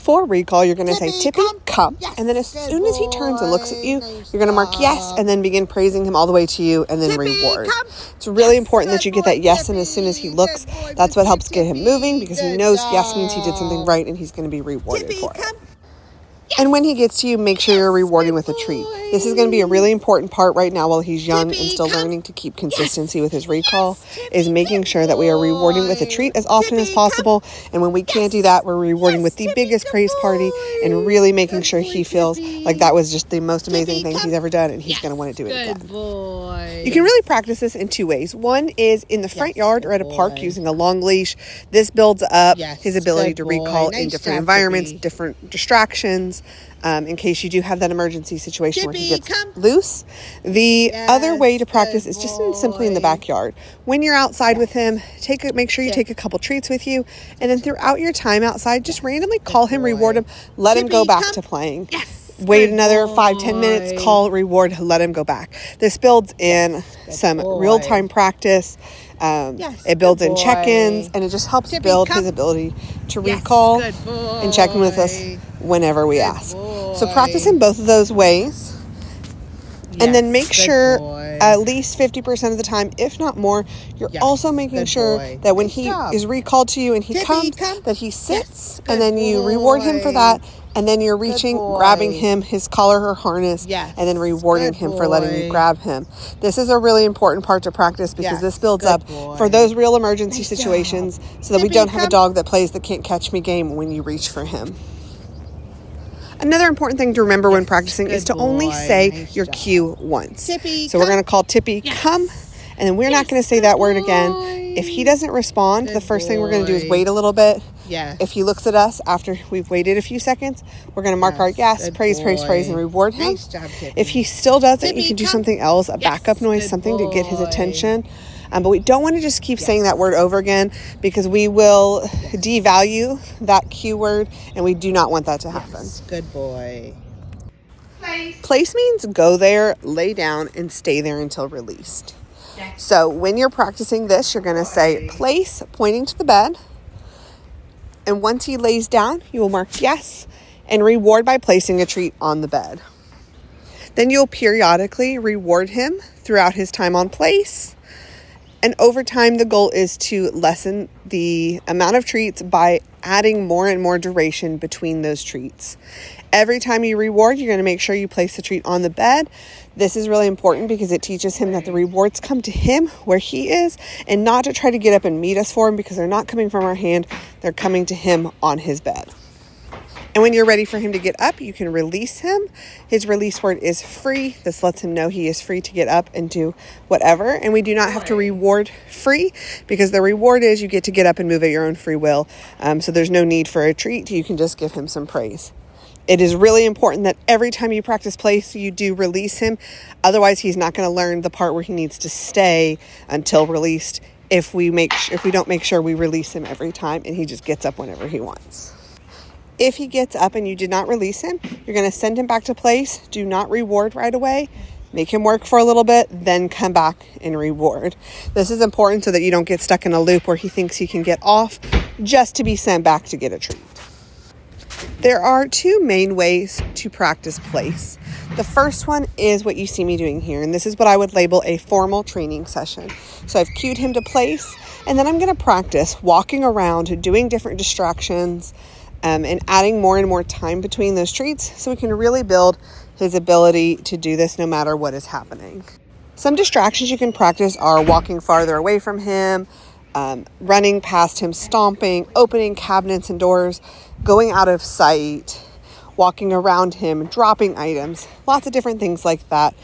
For recall, you're going to say, Tippy, come. Yes, and then as soon as he turns and looks at you, you're going to mark yes, and then begin praising him all the way to you, and then Tippy, reward. come. It's really Yes, important that you get that yes, and as soon as he looks, that's what helps get him moving, because he knows yes means he did something right, and he's going to be rewarded Tippy, for it. come. And when he gets to you, make sure you're rewarding with a treat. This is going to be a really important part right now while he's young and still learning to keep consistency with his recall, is making sure that we are rewarding with a treat as often as possible. And when we can't do that, we're rewarding with the biggest praise party and really making sure he feels like that was just the most amazing thing he's ever done, and he's going to want to do it again. Good boy. You can really practice this in two ways. One is in the front yard or at a park using a long leash. This builds up his ability to recall in different environments, different distractions, in case you do have that emergency situation where he gets loose. The other way to practice is just simply in the backyard. When you're outside with him, make sure you take a couple treats with you, and then throughout your time outside, just randomly call him, reward him, let him go back to playing. Wait another 5-10 minutes, call, reward, let him go back. This builds in some real-time practice. It builds in check-ins, and it just helps build his ability to recall and check in with us whenever we ask. So practice in both of those ways, and then make sure at least 50% of the time, if not more, you're also making sure that when he is recalled to you and he comes, that he sits, and then you reward him for that. And then you're reaching, grabbing him, his collar or harness, and then rewarding him for letting you grab him. This is a really important part to practice because this builds up for those real emergency situations so that we don't have a dog that plays the can't catch me game when you reach for him. Another important thing to remember when practicing is to only say your cue once. So we're going to call Tippy, come, and then we're not going to say that word again. If he doesn't respond, the first thing we're going to do is wait a little bit. If he looks at us after we've waited a few seconds, we're going to mark our yes, praise, and reward him. Nice job, Tippy. If he still doesn't, you can do something else, a backup noise, something to get his attention. But we don't want to just keep saying that word over again because we will devalue that cue word, and we do not want that to happen. Good boy. Place means go there, lay down, and stay there until released. So when you're practicing this, you're going to say place, pointing to the bed. And once he lays down, you will mark yes and reward by placing a treat on the bed. Then you'll periodically reward him throughout his time on place. And over time, the goal is to lessen the amount of treats by adding more and more duration between those treats. Every time you reward, you're going to make sure you place the treat on the bed. This is really important because it teaches him that the rewards come to him where he is and not to try to get up and meet us for him because they're not coming from our hand. They're coming to him on his bed. And when you're ready for him to get up, you can release him. His release word is free. This lets him know he is free to get up and do whatever. And we do not have to reward free because the reward is you get to get up and move at your own free will. So there's no need for a treat. You can just give him some praise. It is really important that every time you practice place, you do release him. Otherwise, he's not going to learn the part where he needs to stay until released if we don't make sure we release him every time and he just gets up whenever he wants. If he gets up and you did not release him, you're going to send him back to place. Do not reward right away. Make him work for a little bit, then come back and reward. This is important so that you don't get stuck in a loop where he thinks he can get off just to be sent back to get a treat. There are two main ways to practice place. The first one is what you see me doing here, and this is what I would label a formal training session. So I've cued him to place, and then I'm going to practice walking around, doing different distractions, and adding more and more time between those treats so we can really build his ability to do this no matter what is happening. Some distractions you can practice are walking farther away from him, running past him, stomping, opening cabinets and doors, going out of sight, walking around him, dropping items, lots of different things like that.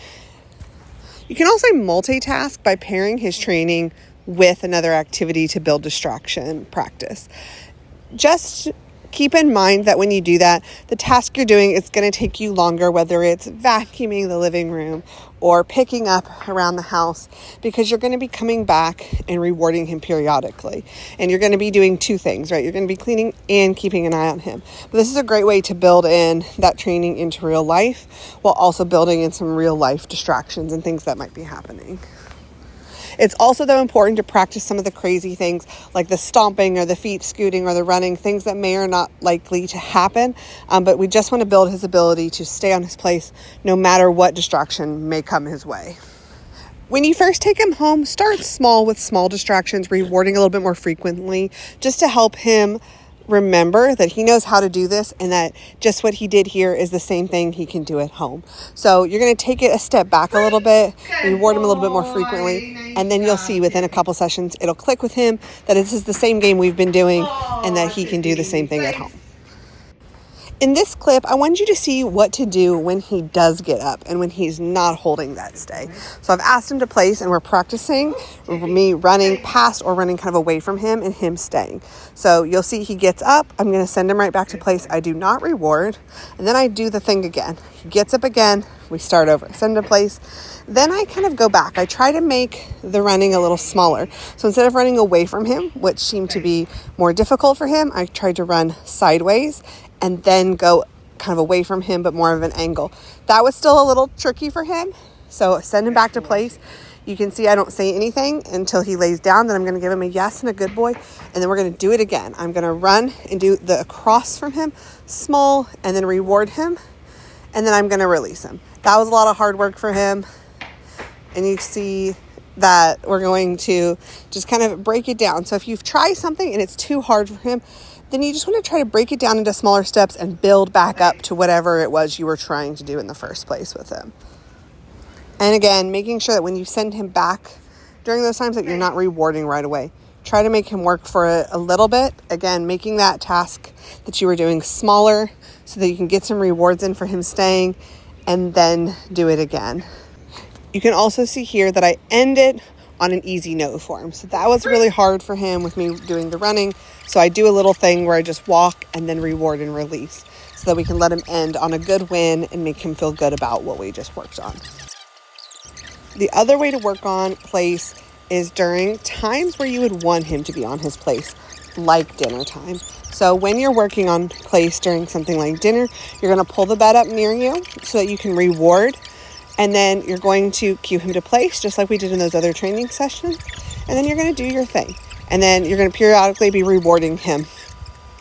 You can also multitask by pairing his training with another activity to build distraction practice. Just keep in mind that when you do that, the task you're doing is going to take you longer, whether it's vacuuming the living room or picking up around the house, because you're going to be coming back and rewarding him periodically. And you're going to be doing two things, right? You're going to be cleaning and keeping an eye on him. But this is a great way to build in that training into real life while also building in some real life distractions and things that might be happening. It's also, though, important to practice some of the crazy things like the stomping or the feet scooting or the running, things that may or not likely to happen. But we just want to build his ability to stay on his place no matter what distraction may come his way. When you first take him home, start small with small distractions, rewarding a little bit more frequently, just to help him remember that he knows how to do this and that just what he did here is the same thing he can do at home. So you're going to take it a step back a little bit, reward him a little bit more frequently, and then you'll see within a couple sessions, it'll click with him that this is the same game we've been doing and that he can do the same thing at home. In this clip, I want you to see what to do when he does get up and when he's not holding that stay. So I've asked him to place, and we're practicing me running past or running kind of away from him and him staying. So you'll see he gets up. I'm going to send him right back to place. I do not reward. And then I do the thing again. He gets up again. We start over. Send him to place. Then I kind of go back. I try to make the running a little smaller. So instead of running away from him, which seemed to be more difficult for him, I tried to run sideways and then go kind of away from him, but more of an angle. That was still a little tricky for him. So send him back to place. You can see I don't say anything until he lays down. Then I'm going to give him a yes and a good boy. And then we're going to do it again. I'm going to run and do the across from him, small, and then reward him. And then I'm going to release him. That was a lot of hard work for him. And you see that we're going to just kind of break it down. So if you've tried something and it's too hard for him, then you just want to try to break it down into smaller steps and build back up to whatever it was you were trying to do in the first place with him. And again, making sure that when you send him back during those times that you're not rewarding right away. Try to make him work for a little bit. Again, making that task that you were doing smaller so that you can get some rewards in for him staying, and then do it again. You can also see here that I ended on an easy note for him. So that was really hard for him with me doing the running. So I do a little thing where I just walk and then reward and release so that we can let him end on a good win and make him feel good about what we just worked on. The other way to work on place is during times where you would want him to be on his place, like dinner time. So when you're working on place during something like dinner, you're going to pull the bed up near you so that you can reward. And then you're going to cue him to place, just like we did in those other training sessions. And then you're going to do your thing. And then you're going to periodically be rewarding him.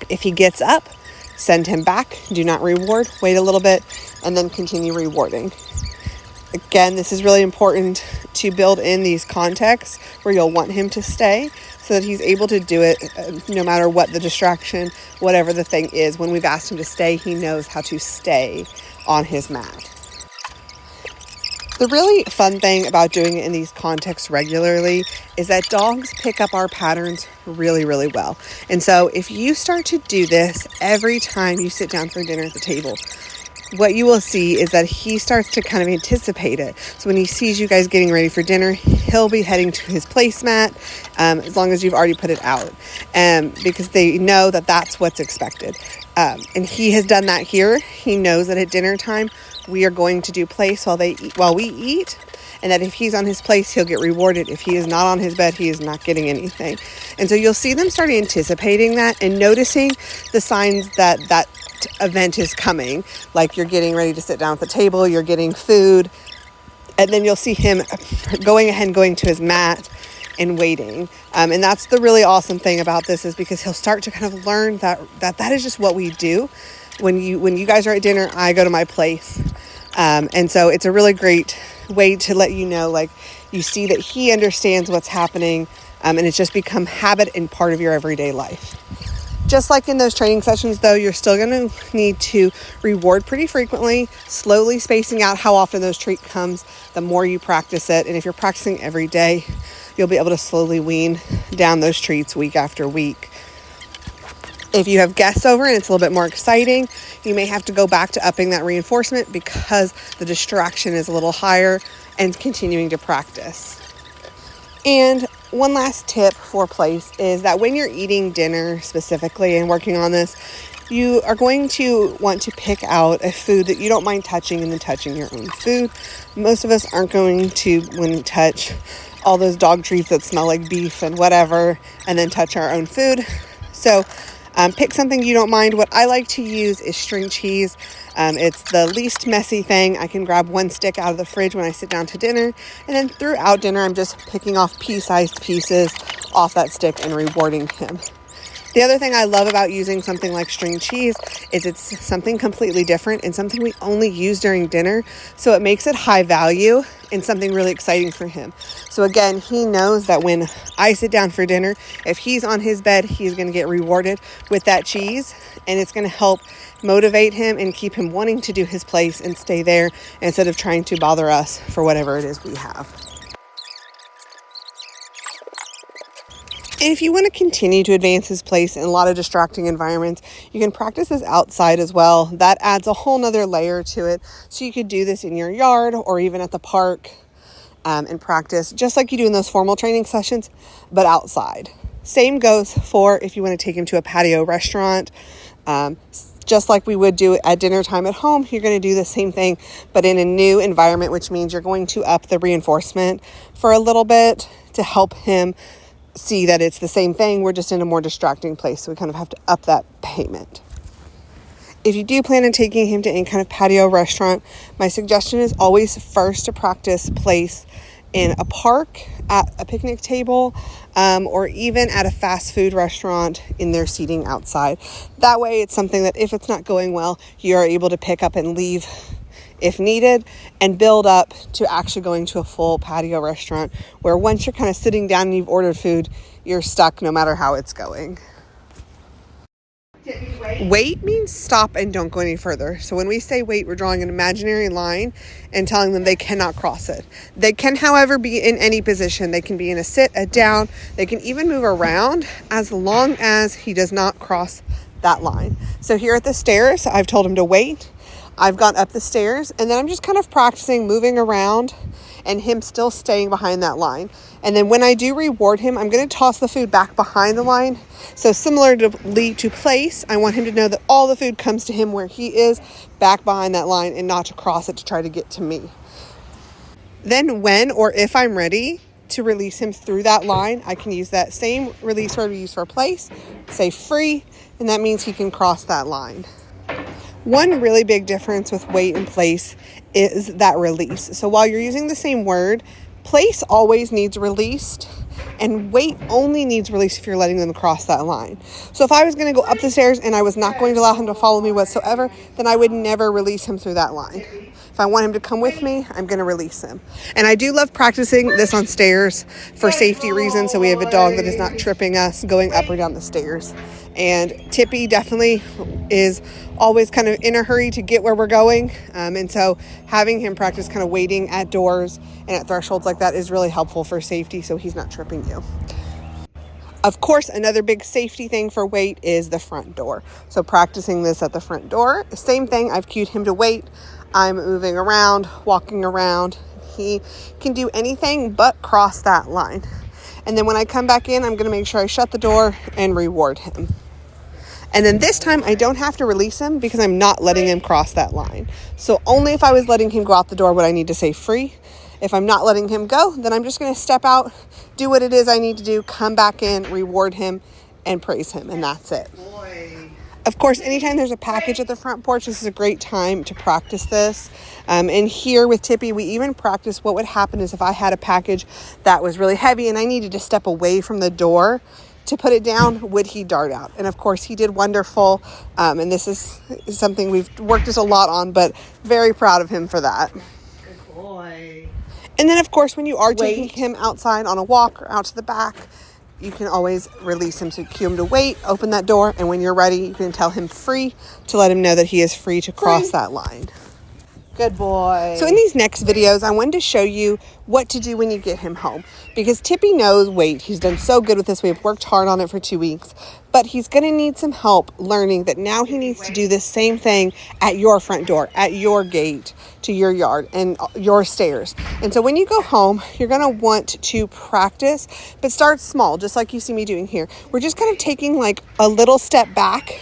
If he gets up, send him back. Do not reward. Wait a little bit, and then continue rewarding. Again, this is really important to build in these contexts where you'll want him to stay so that he's able to do it no matter what the distraction, whatever the thing is. When we've asked him to stay, he knows how to stay on his mat. The really fun thing about doing it in these contexts regularly is that dogs pick up our patterns really, really well. And so if you start to do this every time you sit down for dinner at the table, what you will see is that he starts to kind of anticipate it. So when he sees you guys getting ready for dinner, he'll be heading to his placemat as long as you've already put it out, because they know that that's what's expected. And he has done that here. He knows that at dinner time, we are going to do place while we eat, and that if he's on his place, he'll get rewarded. If he is not on his bed, he is not getting anything. And so you'll see them start anticipating that and noticing the signs that that event is coming, like you're getting ready to sit down at the table, you're getting food, and then you'll see him going ahead and going to his mat and waiting. And that's the really awesome thing about this, is because he'll start to kind of learn that is just what we do. When you guys are at dinner, I go to my place. And so it's a really great way to let you know, like, you see that he understands what's happening, and it's just become habit and part of your everyday life. Just like in those training sessions, though, you're still going to need to reward pretty frequently, slowly spacing out how often those treat comes, the more you practice it. And if you're practicing every day, you'll be able to slowly wean down those treats week after week. If you have guests over and it's a little bit more exciting, you may have to go back to upping that reinforcement because the distraction is a little higher, and continuing to practice. And one last tip for place is that when you're eating dinner specifically and working on this, you are going to want to pick out a food that you don't mind touching and then touching your own food. Most of us aren't going to touch all those dog treats that smell like beef and whatever, and then touch our own food. So Pick something you don't mind. What I like to use is string cheese. It's the least messy thing. I can grab one stick out of the fridge when I sit down to dinner, and then throughout dinner, I'm just picking off pea-sized pieces off that stick and rewarding him. The other thing I love about using something like string cheese is it's something completely different and something we only use during dinner. So it makes it high value and something really exciting for him. So again, he knows that when I sit down for dinner, if he's on his bed, he's going to get rewarded with that cheese, and it's going to help motivate him and keep him wanting to do his place and stay there instead of trying to bother us for whatever it is we have. And if you want to continue to advance his place in a lot of distracting environments, you can practice this outside as well. That adds a whole nother layer to it. So you could do this in your yard or even at the park and practice just like you do in those formal training sessions, but outside. Same goes for if you want to take him to a patio restaurant. Just like we would do at dinner time at home, you're going to do the same thing, but in a new environment, which means you're going to up the reinforcement for a little bit to help him see that it's the same thing. We're just in a more distracting place. So we kind of have to up that payment. If you do plan on taking him to any kind of patio restaurant, my suggestion is always first to practice place in a park, at a picnic table, or even at a fast food restaurant in their seating outside. That way it's something that if it's not going well, you're able to pick up and leave if needed, and build up to actually going to a full patio restaurant where once you're kind of sitting down and you've ordered food, you're stuck no matter how it's going. Wait means stop and don't go any further. So when we say wait, we're drawing an imaginary line and telling them they cannot cross it. They can, however, be in any position. They can be in a sit, a down. They can even move around as long as he does not cross that line. So here at the stairs, I've told him to wait. I've gone up the stairs, and then I'm just kind of practicing moving around and him still staying behind that line. And then when I do reward him, I'm going to toss the food back behind the line. So similar to place, I want him to know that all the food comes to him where he is, back behind that line, and not to cross it to try to get to me. Then when or if I'm ready to release him through that line, I can use that same release word we use for place, say free, and that means he can cross that line. One really big difference with wait and place is that release. So while you're using the same word, place always needs released, and wait only needs released if you're letting them cross that line. So if I was going to go up the stairs and I was not going to allow him to follow me whatsoever, then I would never release him through that line. If I want him to come with me, I'm going to release him. And I do love practicing this on stairs for safety reasons. So we have a dog that is not tripping us going up or down the stairs. And Tippy definitely is always kind of in a hurry to get where we're going. And so having him practice kind of waiting at doors and at thresholds like that is really helpful for safety so he's not tripping you. Of course, another big safety thing for wait is the front door. So practicing this at the front door, same thing. I've cued him to wait. I'm moving around, walking around. He can do anything but cross that line. And then when I come back in, I'm going to make sure I shut the door and reward him. And then this time I don't have to release him because I'm not letting him cross that line. So only if I was letting him go out the door would I need to say free. If I'm not letting him go, then I'm just going to step out, do what it is I need to do, come back in, reward him, and praise him. And that's it. Of course, anytime there's a package at the front porch, this is a great time to practice this. And here with Tippy, we even practice what would happen is if I had a package that was really heavy and I needed to step away from the door to put it down, would he dart out? And of course, he did wonderful. And this is something we've worked this a lot on, but very proud of him for that. Good boy. And then, of course, when you are taking him outside on a walk or out to the back, you can always release him. So cue him to wait, open that door, and when you're ready, you can tell him free to let him know that he is free to cross that line. Good boy. So in these next videos, I wanted to show you what to do when you get him home. Because Tippy knows wait. He's done so good with this. We've worked hard on it for 2 weeks. But he's going to need some help learning that now he needs to do this same thing at your front door, at your gate, to your yard, and your stairs. And so when you go home, you're going to want to practice, but start small, just like you see me doing here. We're just kind of taking like a little step back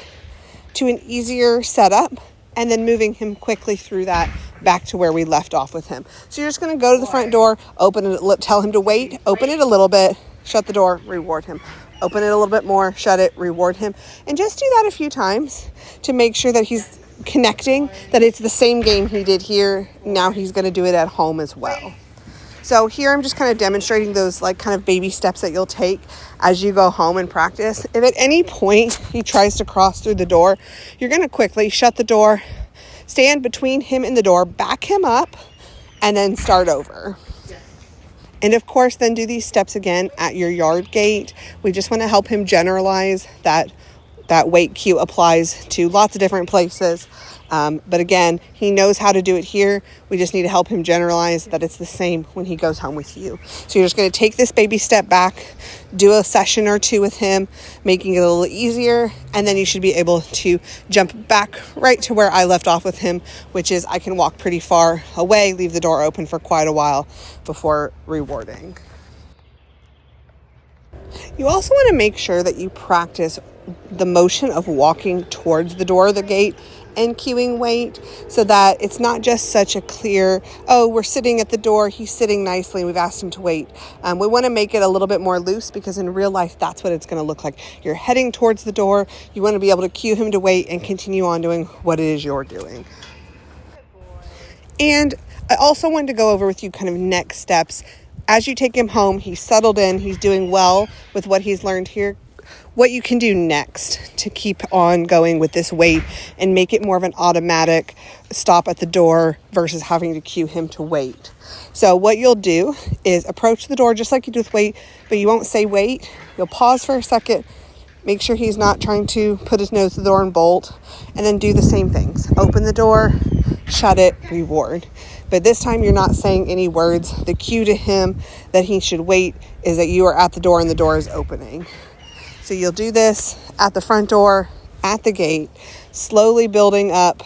to an easier setup, and then moving him quickly through that back to where we left off with him. So you're just going to go to the front door, open it, tell him to wait, open it a little bit, shut the door, reward him. open it a little bit more, shut it, reward him. And just do that a few times to make sure that he's connecting, that it's the same game he did here. Now he's going to do it at home as well. So here I'm just kind of demonstrating those like kind of baby steps that you'll take as you go home and practice. If at any point he tries to cross through the door, you're going to quickly shut the door, stand between him and the door, back him up, and then start over. And of course, then do these steps again at your yard gate. We just want to help him generalize that wait cue applies to lots of different places. But again, he knows how to do it here. We just need to help him generalize that it's the same when he goes home with you. So you're just going to take this baby step back, do a session or two with him, making it a little easier. And then you should be able to jump back right to where I left off with him, which is I can walk pretty far away, leave the door open for quite a while before rewarding. You also want to make sure that you practice the motion of walking towards the door of the gate and cueing wait, so that it's not just such a clear, oh, we're sitting at the door, he's sitting nicely, and we've asked him to wait. We want to make it a little bit more loose, because in real life, that's what it's going to look like. You're heading towards the door. You want to be able to cue him to wait and continue on doing what it is you're doing. And I also wanted to go over with you kind of next steps. As you take him home, he's settled in, he's doing well with what he's learned here. What you can do next to keep on going with this wait and make it more of an automatic stop at the door versus having to cue him to wait. So what you'll do is approach the door just like you do with wait, but you won't say wait. You'll pause for a second, make sure he's not trying to put his nose to the door and bolt, and then do the same things. Open the door, shut it, reward. But this time you're not saying any words. The cue to him that he should wait is that you are at the door and the door is opening. So you'll do this at the front door, at the gate, slowly building up,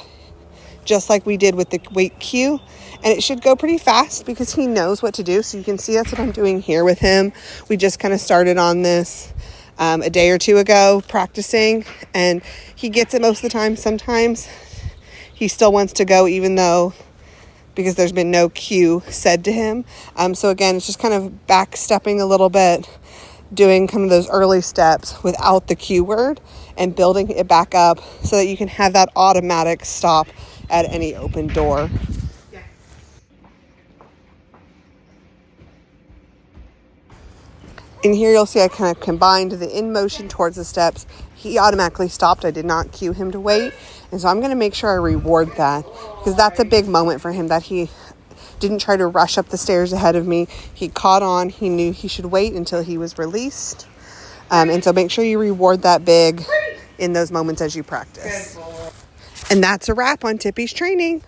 just like we did with the wait cue. And it should go pretty fast because he knows what to do. So you can see that's what I'm doing here with him. We just kind of started on this a day or two ago practicing, and he gets it most of the time. Sometimes he still wants to go even though, because there's been no cue said to him. So again, it's just kind of back stepping a little bit, doing kind of those early steps without the cue word and building it back up so that you can have that automatic stop at any open door. And here you'll see I kind of combined the in motion towards the steps. He automatically stopped. I did not cue him to wait. And so I'm going to make sure I reward that, because that's a big moment for him, that he didn't try to rush up the stairs ahead of me. He caught on. He knew he should wait until he was released. And so make sure you reward that big in those moments as you practice. And that's a wrap on Tippy's training.